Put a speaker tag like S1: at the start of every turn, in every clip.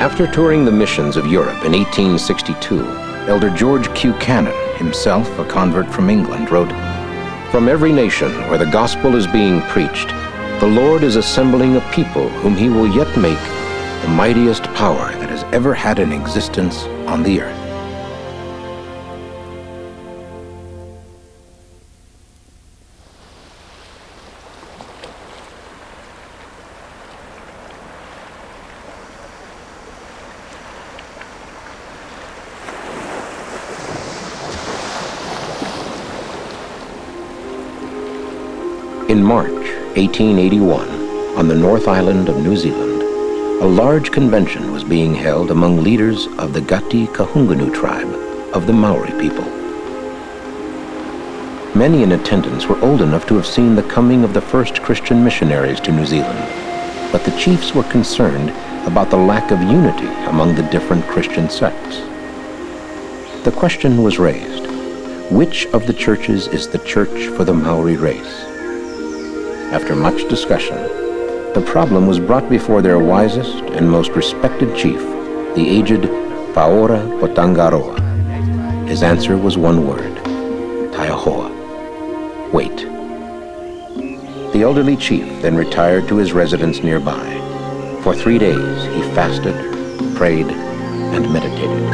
S1: After touring the missions of Europe in 1862, Elder George Q. Cannon, himself a convert from England, wrote, "From every nation where the gospel is being preached, the Lord is assembling a people whom he will yet make the mightiest power that has ever had an existence on the earth." In March 1881, on the North Island of New Zealand, a large convention was being held among leaders of the Gati Kahungunu tribe of the Maori people. Many in attendance were old enough to have seen the coming of the first Christian missionaries to New Zealand, but the chiefs were concerned about the lack of unity among the different Christian sects. The question was raised, which of the churches is the church for the Maori race? After much discussion, the problem was brought before their wisest and most respected chief, the aged Paora Potangaroa. His answer was one word, Taiahoa, wait. The elderly chief then retired to his residence nearby. For 3 days he fasted, prayed, and meditated.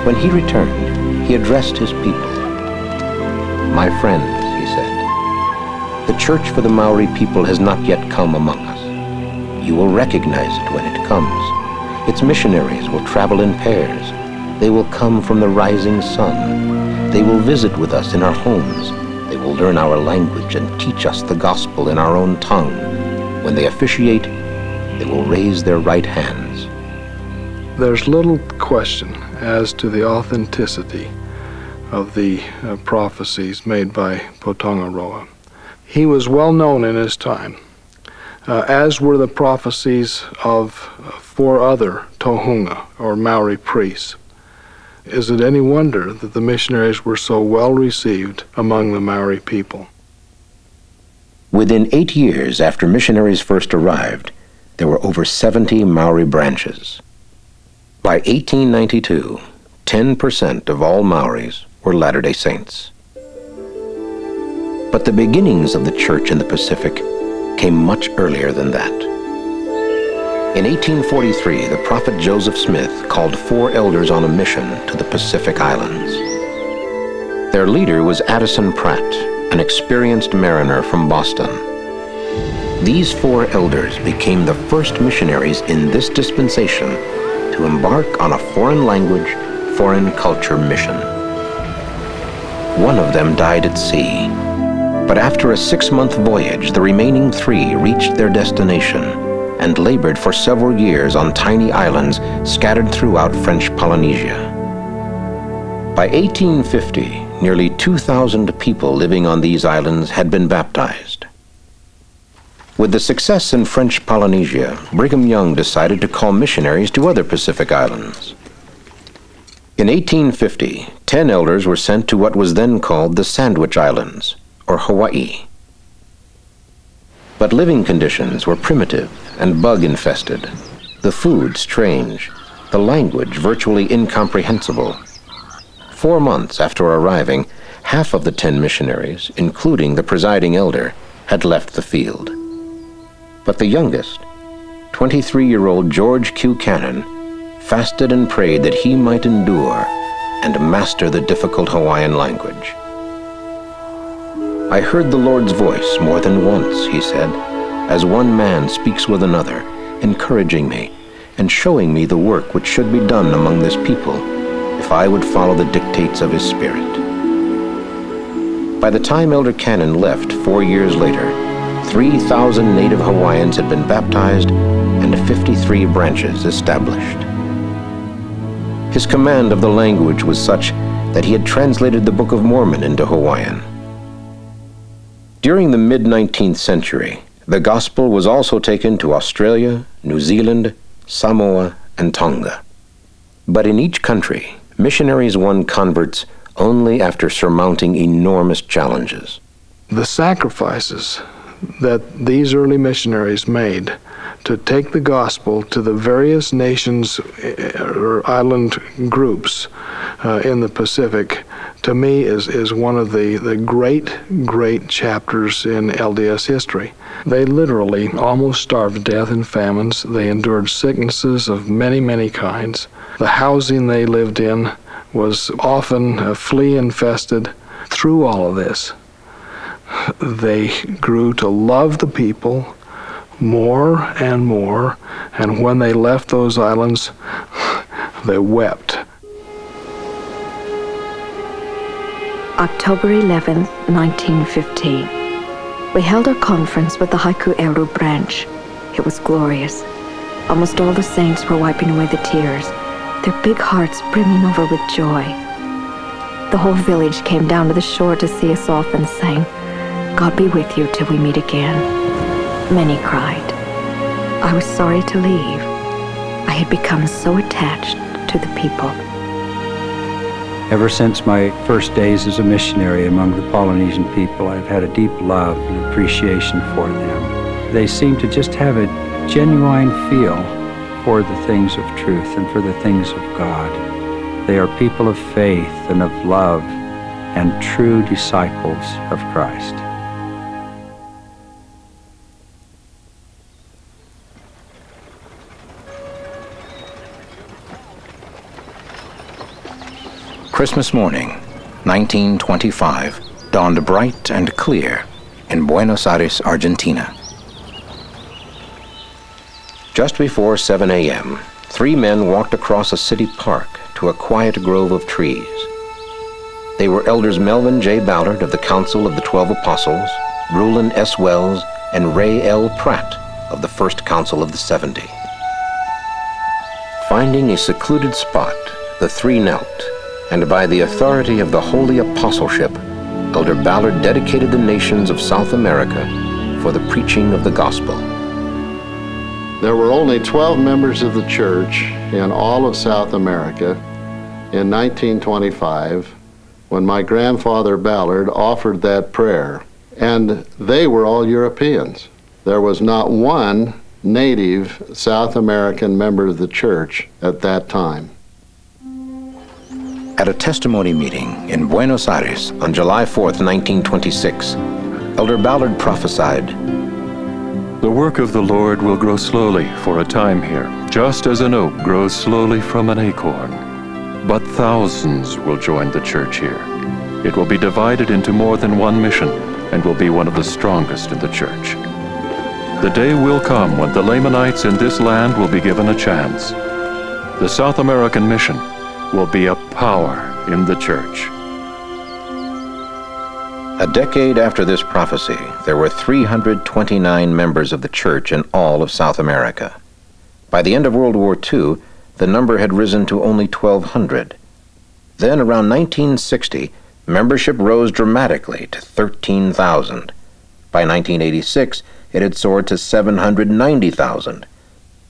S1: When he returned, he addressed his people. "My friends," he said, "the church for the Maori people has not yet come among us. You will recognize it when it comes. Its missionaries will travel in pairs. They will come from the rising sun. They will visit with us in our homes. They will learn our language and teach us the gospel in our own tongue. When they officiate, they will raise their right hands."
S2: There's little question as to the authenticity of the prophecies made by Potangaroa. He was well known in his time, as were the prophecies of 4 other tohunga, or Maori priests. Is it any wonder that the missionaries were so well received among the Maori people?
S1: Within 8 years after missionaries first arrived, there were over 70 Maori branches. By 1892, 10% of all Maoris were Latter-day Saints. But the beginnings of the church in the Pacific came much earlier than that. In 1843, the prophet Joseph Smith called 4 elders on a mission to the Pacific Islands. Their leader was Addison Pratt, an experienced mariner from Boston. These 4 elders became the first missionaries in this dispensation to embark on a foreign language, foreign culture mission. One of them died at sea. But after a 6-month voyage, the remaining 3 reached their destination and labored for several years on tiny islands scattered throughout French Polynesia. By 1850, nearly 2,000 people living on these islands had been baptized. With the success in French Polynesia, Brigham Young decided to call missionaries to other Pacific islands. In 1850, 10 elders were sent to what was then called the Sandwich Islands, or Hawaii. But living conditions were primitive and bug-infested, the food strange, the language virtually incomprehensible. 4 months after arriving, half of the 10 missionaries, including the presiding elder, had left the field. But the youngest, 23-year-old George Q. Cannon, fasted and prayed that he might endure and master the difficult Hawaiian language. "I heard the Lord's voice more than once," he said, "as one man speaks with another, encouraging me and showing me the work which should be done among this people if I would follow the dictates of his spirit." By the time Elder Cannon left 4 years later, 3,000 native Hawaiians had been baptized and 53 branches established. His command of the language was such that he had translated the Book of Mormon into Hawaiian. During the mid-19th century, the gospel was also taken to Australia, New Zealand, Samoa, and Tonga. But in each country, missionaries won converts only after surmounting enormous challenges.
S2: The sacrifices that these early missionaries made to take the gospel to the various nations or island groups in the Pacific, to me is one of the great chapters in LDS history. They literally almost starved to death in famines. They endured sicknesses of many kinds. The housing they lived in was often flea-infested. Through all of this, they grew to love the people more and more, and when they left those islands, they wept.
S3: October 11, 1915. We held our conference with the Haiku'eru branch. It was glorious. Almost all the saints were wiping away the tears, their big hearts brimming over with joy. The whole village came down to the shore to see us off and sang, "God be with you till we meet again." Many cried. I was sorry to leave. I had become so attached to the people.
S4: Ever since my first days as a missionary among the Polynesian people, I've had a deep love and appreciation for them. They seem to just have a genuine feel for the things of truth and for the things of God. They are people of faith and of love and true disciples of Christ.
S1: Christmas morning, 1925, dawned bright and clear in Buenos Aires, Argentina. Just before 7 a.m., 3 men walked across a city park to a quiet grove of trees. They were Elders Melvin J. Ballard of the Council of the 12 Apostles, Rulon S. Wells, and Ray L. Pratt of the First Council of the 70. Finding a secluded spot, the 3 knelt, and by the authority of the Holy Apostleship, Elder Ballard dedicated the nations of South America for the preaching of the gospel.
S5: There were only 12 members of the church in all of South America in 1925 when my grandfather Ballard offered that prayer, and they were all Europeans. There was not one native South American member of the church at that time.
S1: At a testimony meeting in Buenos Aires on July 4th, 1926, Elder Ballard prophesied,
S6: "The work of the Lord will grow slowly for a time here, just as an oak grows slowly from an acorn. But thousands will join the church here. It will be divided into more than one mission and will be one of the strongest in the church. The day will come when the Lamanites in this land will be given a chance. The South American mission will be a power in the church."
S1: A decade after this prophecy, there were 329 members of the church in all of South America. By the end of World War II, the number had risen to only 1,200. Then, around 1960, membership rose dramatically to 13,000. By 1986, it had soared to 790,000.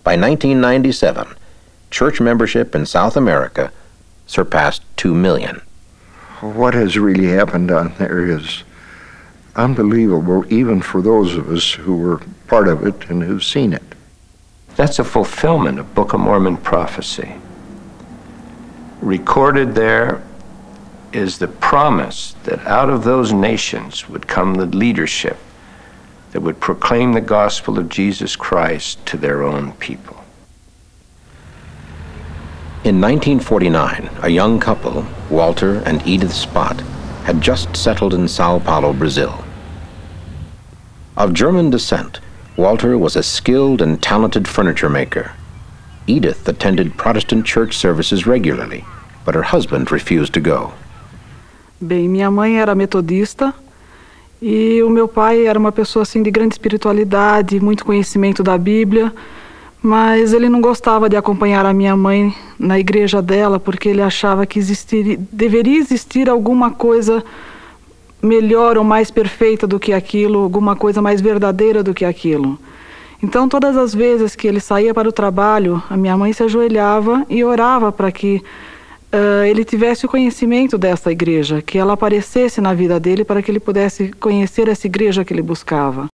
S1: By 1997, church membership in South America surpassed 2 million.
S7: What has really happened down there is unbelievable, even for those of us who were part of it and who've seen it.
S8: That's a fulfillment of Book of Mormon prophecy. Recorded there is the promise that out of those nations would come the leadership that would proclaim the gospel of Jesus Christ to their own people.
S1: In 1949, a young couple, Walter and Edith Spott, had just settled in Sao Paulo, Brazil. Of German descent, Walter was a skilled and talented furniture maker. Edith attended Protestant church services regularly, but her husband refused to go.
S9: Bem, minha mãe era metodista e o meu pai era uma pessoa assim de grande espiritualidade, muito conhecimento da Bíblia, mas ele não gostava de acompanhar a minha mãe na igreja dela porque ele achava que deveria existir alguma coisa melhor ou mais perfeita do que aquilo, alguma coisa mais verdadeira do que aquilo. Então, todas as vezes que ele saía para o trabalho, a minha mãe se ajoelhava e orava para que ele tivesse o conhecimento dessa igreja, que ela aparecesse na vida dele para que ele pudesse conhecer essa igreja que ele buscava.